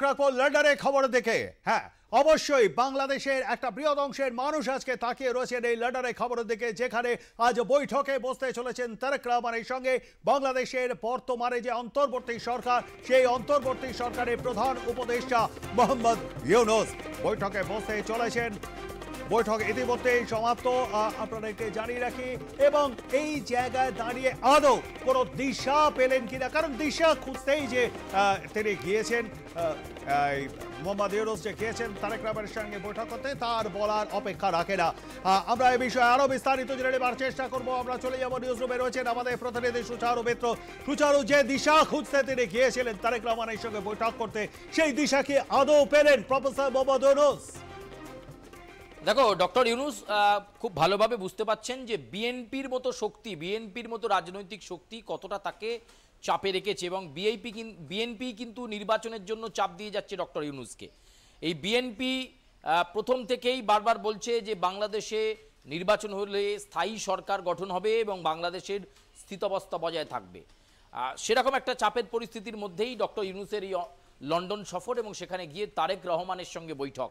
রাখবো লন্ডনের খবর দেখে। হ্যাঁ, অবশ্যই বাংলাদেশের একটা বৃহৎ অংশের মানুষ আজকে তাকিয়ে রয়েছেন এই লন্ডনের খবরের দিকে, যেখানে আজ বৈঠকে বসতে চলেছেন তারেক রহমানের সঙ্গে বাংলাদেশের বর্তমানে যে অন্তর্বর্তী সরকার, সেই অন্তর্বর্তী সরকারের প্রধান উপদেষ্টা মোহাম্মদ ইউনূস বৈঠকে বসতে চলেছেন। বৈঠক ইতিমধ্যেই সমাপ্ত, আপনাদেরকে জানিয়ে রাখি। এবং এই জায়গায় দাঁড়িয়ে আদৌ কোনো দিশা পেলেন কিনা, কারণ দিশা খুঁজতেই যে তিনি গিয়েছেন, মোহাম্মদ ইউনূস যে গিয়েছেন তারেক রহমানের সঙ্গে বৈঠক করতে, তার বলার অপেক্ষা রাখে না। আমরা এই বিষয়ে আরো বিস্তারিত জেনে নেবার চেষ্টা করবো। আমরা চলে যাবো নিউজ রুমে, রয়েছেন আমাদের প্রতিনিধি সুচারু মিত্র। সুচারু, যে দিশা খুঁজতে তিনি গিয়েছিলেন তারেক রহমানের সঙ্গে বৈঠক করতে, সেই দিশা কি আদৌ পেলেন প্রফেসর মোহাম্মদ ইউনূস? দেখো, ডক্টর ইউনূস খুব ভালোভাবে বুঝতে পাচ্ছেন যে বিএনপির মতো শক্তি, বিএনপির মতো রাজনৈতিক শক্তি কতটা তাকে চাপে রেখেছে, এবং বিএনপি কিন্তু নির্বাচনের জন্য চাপ দিয়ে যাচ্ছে ডক্টর ইউনূসকে। এই বিএনপি প্রথম থেকেই বারবার বলছে যে বাংলাদেশে নির্বাচন হলে স্থায়ী সরকার গঠন হবে এবং বাংলাদেশের স্থিতাবস্থা বজায় থাকবে। সেরকম একটা চাপের পরিস্থিতির মধ্যেই ডক্টর ইউনূসের এই লন্ডন সফর এবং সেখানে গিয়ে তারেক রহমানের সঙ্গে বৈঠক,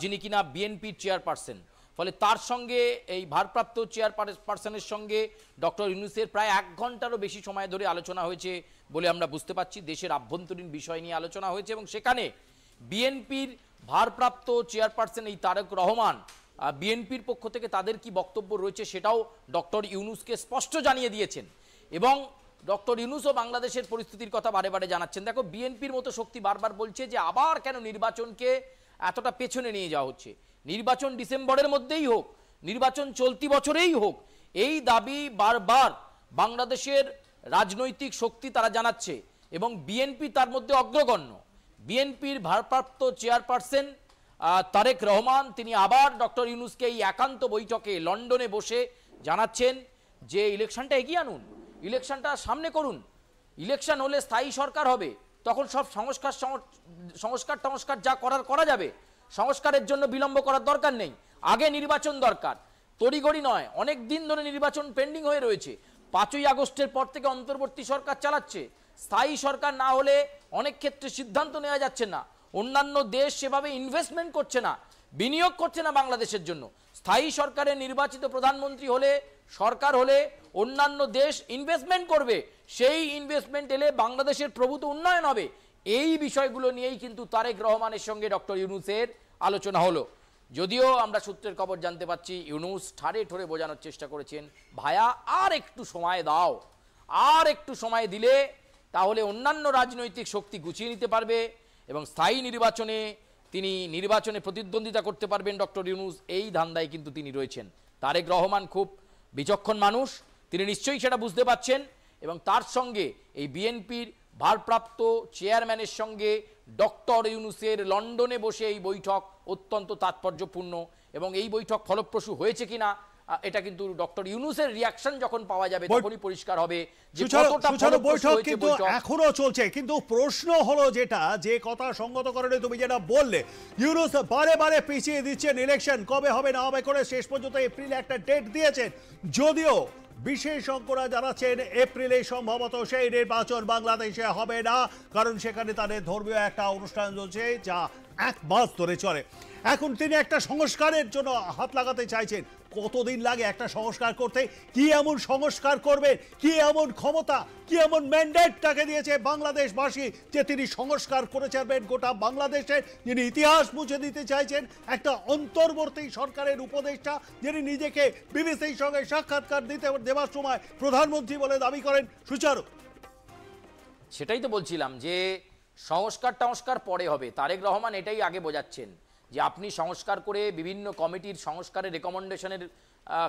যিনি কিনা বিএনপির চেয়ারপারসন। ফলে তার সঙ্গে এই ভারপ্রাপ্ত চেয়ারপারসনের সঙ্গে ডক্টর ইউনূসের প্রায় 1 ঘন্টারও বেশি সময় ধরে আলোচনা হয়েছে বলে আমরা বুঝতে পারছি। দেশের আভ্যন্তরীণ বিষয় নিয়ে আলোচনা হয়েছে এবং সেখানে বিএনপির ভারপ্রাপ্ত চেয়ারপারসন এই তারেক রহমান বিএনপির পক্ষ থেকে তাদের কি বক্তব্য রয়েছে সেটাও ডক্টর ইউনূসকে স্পষ্ট জানিয়ে দিয়েছেন। এবং ডক্টর ইউনূসও বাংলাদেশের পরিস্থিতির কথা বারে বারে জানাচ্ছেন। দেখো, বিএনপির মতো শক্তি বারবার বলছে যে আবার কেন নির্বাচনকে এতটা পেছনে নিয়ে যাওয়া হচ্ছে, নির্বাচন ডিসেম্বরের মধ্যেই হোক, নির্বাচন চলতি বছরেই হোক, এই দাবি বারবার বাংলাদেশের রাজনৈতিক শক্তি তারা জানাচ্ছে এবং বিএনপি তার মধ্যে অগ্রগণ্য। বিএনপির ভারপ্রাপ্ত চেয়ারপারসন তারেক রহমান তিনি আবার ডক্টর ইউনূসকে এই একান্ত বৈঠকে লন্ডনে বসে জানাচ্ছেন যে ইলেকশনটা এগিয়ে আনুন, ইলেকশনটা সামনে করুন, ইলেকশন হলে স্থায়ী সরকার হবে, তখন সব সংস্কার যা করার করা যাবে, সংস্কারের জন্য বিলম্ব করার দরকার নেই, আগে নির্বাচন দরকার, তড়িঘড়ি নয়। অনেক দিন ধরে নির্বাচন পেন্ডিং হয়ে রয়েছে, 5ই আগস্টের পর থেকে অন্তর্বর্তী সরকার চালাচ্ছে, স্থায়ী সরকার না হলে অনেক ক্ষেত্রে সিদ্ধান্ত নেওয়া যাচ্ছে না, অন্যান্য দেশ সেভাবে ইনভেস্টমেন্ট করছে না, বিনিয়োগ করছে না বাংলাদেশের জন্য। স্থায়ী সরকারের নির্বাচিত প্রধানমন্ত্রী হলে, সরকার হলে অন্যান্য দেশ ইনভেস্টমেন্ট করবে, সেই ইনভেস্টমেন্ট এলে বাংলাদেশের প্রভূত উন্নয়ন হবে। এই বিষয়গুলো নিয়েই কিন্তু তারেক রহমানের সঙ্গে ডক্টর ইউনূসের আলোচনা হলো। যদিও আমরা সূত্রের খবর জানতে পাচ্ছি ইউনূস ঠাড়ে ঠোরে বোঝানোর চেষ্টা করেছেন, ভাইয়া আর একটু সময় দাও, আর একটু সময় দিলে তাহলে অন্যান্য রাজনৈতিক শক্তি গুছিয়ে নিতে পারবে এবং স্থায়ী নির্বাচনে তিনি নির্বাচনে প্রতিদ্বন্দ্বিতা করতে পারবেন ডক্টর ইউনূস। এই ধান্দায় কিন্তু তিনি রয়েছেন। তারেক রহমান খুব বিচক্ষণ মানুষ, তিনি নিশ্চয়ই সেটা বুঝতে পারছেন এবং তার সঙ্গে এই বিএনপির ভারপ্রাপ্ত চেয়ারম্যানের সঙ্গে ডক্টর ইউনূসের লন্ডনে বসে এই বৈঠক অত্যন্ত তাৎপর্যপূর্ণ এবং এই বৈঠক ফলপ্রসূ হয়েছে কিনা এটা কিন্তু ডক্টর ইউনূসের রিয়াকশন যখন পাওয়া যাবে তখনই পরিষ্কার হবে যে কতটা বৈঠক কিন্তু এখনো চলছে। কিন্তু প্রশ্ন হলো যেটা, যে কথা সঙ্গত করে তুমি যেটা বললে, ইউনূস বারে বারে পিছিয়ে দিচ্ছেন ইলেকশন, কবে হবে না হবে করে শেষ পর্যন্ত এপ্রিলে একটা ডেট দিয়েছেন, যদিও বিশেষজ্ঞরা জানাচ্ছেন এপ্রিলে সম্ভবত সেই নির্বাচন বাংলাদেশে হবে না, কারণ সেখানে তাদের ধর্মীয় একটা অনুষ্ঠান চলছে যা 1 মাস ধরে চলে। এখন তিনি একটা সংস্কারের জন্য হাত লাগাতে চাইছেন। কতদিন লাগে একটা সংস্কার করতে? কি এমন সংস্কার করবে, কি এমন ক্ষমতা, কি এমন ম্যান্ডেট তাকে দিয়েছে বাংলাদেশবাসী যে তিনি সংস্কার করে ছাড়বেন গোটা বাংলাদেশের, যিনি ইতিহাস মুছে দিতে চাইছেন, একটা অন্তর্বর্তী সরকারের উপদেষ্টা, যিনি নিজেকে বিবিসির সঙ্গে সাক্ষাৎকার দেওয়ার সময় প্রধানমন্ত্রী বলে দাবি করেন। সুচারু, সেটাই তো বলছিলাম যে সংস্কার পরে হবে। তারেক রহমান এটাই আগে বোঝাচ্ছেন যে আপনি সংস্কার করে বিভিন্ন কমিটির সংস্কারের রেকমেন্ডেশনের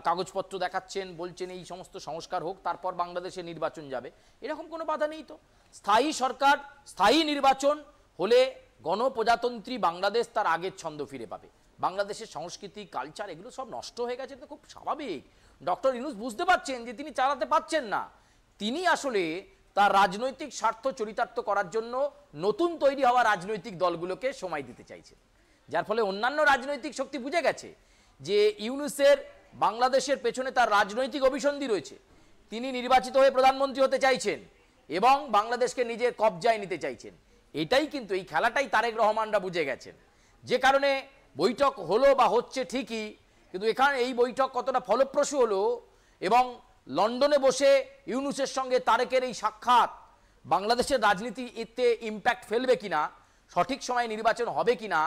কাগজপত্র দেখাচ্ছেন, বলছেন এই সমস্ত সংস্কার হোক, তারপর বাংলাদেশে নির্বাচন যাবে। এরকম কোনো বাধা নেই তো। স্থায়ী সরকার, স্থায়ী নির্বাচন হলে গণপ্রজাতন্ত্রী বাংলাদেশ তার আগের ছন্দ ফিরে পাবে। বাংলাদেশের সংস্কৃতি, কালচার এগুলো সব নষ্ট হয়ে গেছে, তো খুব স্বাভাবিক। ডক্টর ইউনূস বুঝতে পারছেন যে তিনি চালাতে পারছেন না, তিনি আসলে তার রাজনৈতিক স্বার্থ চরিতার্থ করার জন্য নতুন তৈরি হওয়া রাজনৈতিক দলগুলোকে সময় দিতে চাইছেন, যার ফলে অন্যান্য রাজনৈতিক শক্তি বুঝে গেছে যে ইউনূসের বাংলাদেশের পেছনে তার রাজনৈতিক অভিসন্ধি রয়েছে। তিনি নির্বাচিত হয়ে প্রধানমন্ত্রী হতে চাইছেন এবং বাংলাদেশকে নিজের কবজায় নিতে চাইছেন। এটাই কিন্তু এই খেলাটাই তারেক রহমানরা বুঝে গেছেন, যে কারণে বৈঠক হলো বা হচ্ছে ঠিকই, কিন্তু এখানে এই বৈঠক কতটা ফলপ্রসূ হলো এবং লন্ডনে বসে ইউনূসের সঙ্গে তারেকের এই সাক্ষাৎ বাংলাদেশের রাজনীতি এতে ইম্প্যাক্ট ফেলবে কিনা, সঠিক সময়ে নির্বাচন হবে কিনা,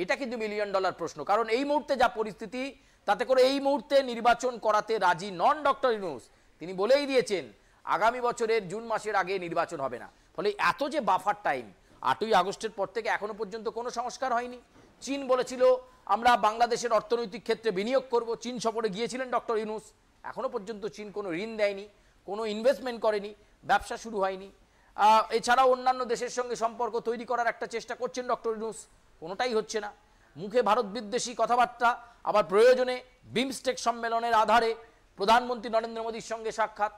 এটা কিন্তু মিলিয়ন ডলার প্রশ্ন। কারণ এই মুহূর্তে যা পরিস্থিতি, তাতে করে এই মুহূর্তে নির্বাচন করাতে রাজি নন ডক্টর ইউনূস। তিনি বলেই দিয়েছেন আগামী বছরের জুন মাসের আগে নির্বাচন হবে না। ফলে এত যে বাফার টাইম, 8ই আগস্টের পর থেকে এখনো পর্যন্ত কোনো সংস্কার হয়নি। চীন বলেছিল আমরা বাংলাদেশের অর্থনৈতিক ক্ষেত্রে বিনিয়োগ করব, চীন সফরে গিয়েছিলেন ডক্টর ইউনূস, এখনো পর্যন্ত চীন কোনো ঋণ দেয়নি, কোনো ইনভেস্টমেন্ট করেনি, ব্যবসা শুরু হয়নি। এছাড়াও অন্যান্য দেশের সঙ্গে সম্পর্ক তৈরি করার একটা চেষ্টা করছেন ডক্টর ইউনূস, কোনোটাই হচ্ছে না। মুখে ভারত বিদ্বেষী কথাবার্তা, আবার প্রয়োজনে বিমস্টেক সম্মেলনের আধারে প্রধানমন্ত্রী নরেন্দ্র মোদীর সঙ্গে সাক্ষাৎ,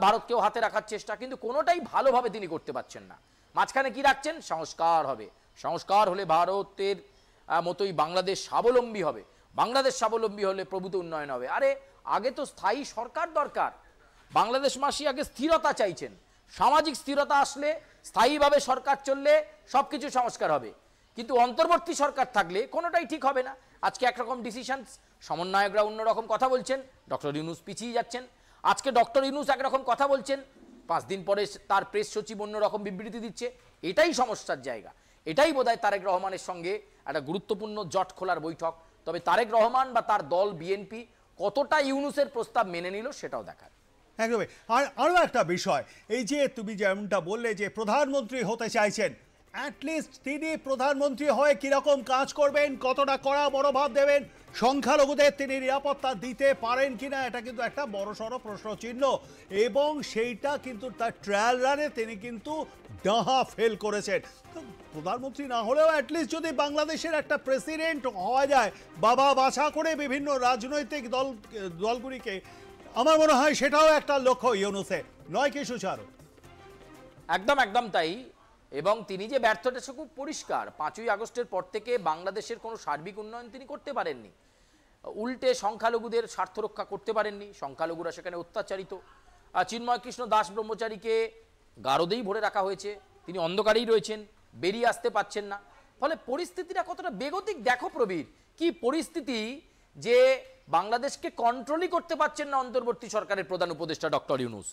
ভারতকেও হাতে রাখার চেষ্টা, কিন্তু কোনোটাই ভালোভাবে তিনি করতে পারছেন না। মাঝখানে কি রাখছেন? সংস্কার হবে, সংস্কার হলে ভারতের মতোই বাংলাদেশ স্বাবলম্বী হবে, বাংলাদেশ স্বাবলম্বী হলে প্রভূত উন্নয়ন হবে। আরে আগে তো স্থায়ী সরকার দরকার, বাংলাদেশ মাসি আগে স্থিরতা চাইছেন, সামাজিক স্থিরতা আসলে স্থায়ীভাবে সরকার চললে সব কিছু সংস্কার হবে, কিন্তু অন্তর্বর্তী সরকার থাকলে কোনোটাই ঠিক হবে না। আজকে একরকম ডিসিশন, সমন্বয়করা অন্যরকম কথা বলছেন, ডক্টর ইউনূস পিছিয়ে যাচ্ছেন। আজকে ডক্টর ইউনূস একরকম কথা বলছেন, 5 দিন পরে তার প্রেস সচিব অন্যরকম বিবৃতি দিচ্ছে। এটাই সমস্যার জায়গা, এটাই বোধহয় তারেক রহমানের সঙ্গে একটা গুরুত্বপূর্ণ জট খোলার বৈঠক। তবে তারেক রহমান বা তার দল বিএনপি কতটা ইউনূসের প্রস্তাব মেনে নিল সেটাও দেখার। একদমই। আর আরও একটা বিষয়, এই যে তুমি যেমনটা বললে যে প্রধানমন্ত্রী হতে চাইছেন, অ্যাটলিস্ট তিনি প্রধানমন্ত্রী হয়ে কিরকম কাজ করবেন, কতটা কড়া মনোভাব দেবেন, সংখ্যালঘুদের তিনি নিরাপত্তা দিতে পারেন কিনা, এটা কিন্তু একটা বড়সড় প্রশ্নচিহ্ন। এবং সেইটা কিন্তু তার ট্রায়াল রানে তিনি কিন্তু ডাহা ফেল করেছেন। তো প্রধানমন্ত্রী না হলেও অ্যাটলিস্ট যদি বাংলাদেশের একটা প্রেসিডেন্ট হওয়া যায়, বাবা বাছা করে বিভিন্ন রাজনৈতিক দলগুলিকে, আমার মনে হয় সেটাও একটা লক্ষ্য ইউনূসের, নয় কি সুচারু? একদম একদম তাই। এবং তিনি যে ব্যর্থটা সে খুব পরিষ্কার। 5ই আগস্টের পর থেকে বাংলাদেশের কোনো সার্বিক উন্নয়ন তিনি করতে পারেননি, উল্টে সংখ্যালঘুদের স্বার্থ রক্ষা করতে পারেননি, সংখ্যালঘুরা সেখানে অত্যাচারিত। চিন্ময় কৃষ্ণ দাস ব্রহ্মচারীকে গারদেই ভরে রাখা হয়েছে, তিনি অন্ধকারেই রয়েছেন, বেরিয়ে আসতে পারছেন না। ফলে পরিস্থিতিটা কতটা বেগতিক দেখো প্রবীর, কি পরিস্থিতি, যে বাংলাদেশকে কন্ট্রোলই করতে পারছেন না অন্তর্বর্তী সরকারের প্রধান উপদেষ্টা ডক্টর ইউনূস।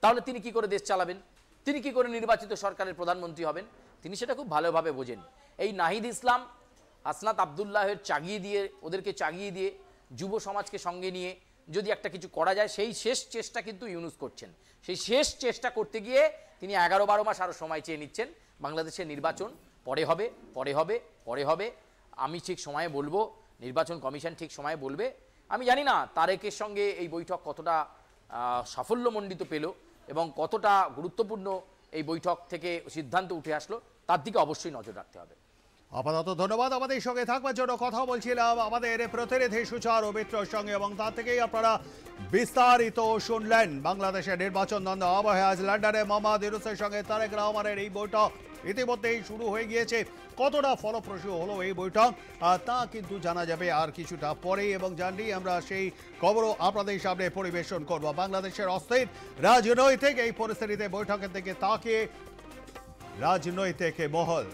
তাহলে তিনি কি করে দেশ চালাবেন, তিনি কি করে নির্বাচিত সরকারের প্রধানমন্ত্রী হবেন? তিনি সেটা খুব ভালোভাবে বোঝেন। এই নাহিদ ইসলাম, হাসনাত আবদুল্লাহের চাগিয়ে দিয়ে, ওদেরকে চাগিয়ে দিয়ে যুব সমাজকে সঙ্গে নিয়ে যদি একটা কিছু করা যায়, সেই শেষ চেষ্টা কিন্তু ইউনূস করছেন। সেই শেষ চেষ্টা করতে গিয়ে তিনি 11-12 মাস আরও সময় চেয়ে নিচ্ছেন। বাংলাদেশের নির্বাচন পরে হবে, পরে হবে, পরে হবে, আমি ঠিক সময়ে বলবো, নির্বাচন কমিশন ঠিক সময়ে বলবে। আমি জানি না তারেকের সঙ্গে এই বৈঠক কতটা সাফল্যমণ্ডিত পেল এবং কতটা গুরুত্বপূর্ণ এই বৈঠক থেকে সিদ্ধান্ত উঠে আসলো, তার দিকে অবশ্যই নজর রাখতে হবে। আপাতত ধন্যবাদ আমাদের সঙ্গে থাকবার জন্য। কথা বলছিলাম আমাদের প্রতিনিধি সুচারু মিত্রর সঙ্গে, এবং তা থেকেই আপনারা বিস্তারিত শুনলেন। বাংলাদেশের নির্বাচন দ্বন্দ্ব আবহে আজ লন্ডনে মোহাম্মদ ইউনূসের সঙ্গে তারেক রহমানের এই বৈঠক ইতিমধ্যেই শুরু হয়ে গিয়েছে। কতটা ফলপ্রসূ হলো এই বৈঠক তা কিন্তু জানা যাবে আর কিছুটা পরেই, এবং জানি আমরা সেই খবরও আপনাদের সামনে পরিবেশন করব। বাংলাদেশের অস্থির রাজনৈতিক এই পরিস্থিতিতে বৈঠকের দিকে তাকিয়ে রাজনৈতিক মহল।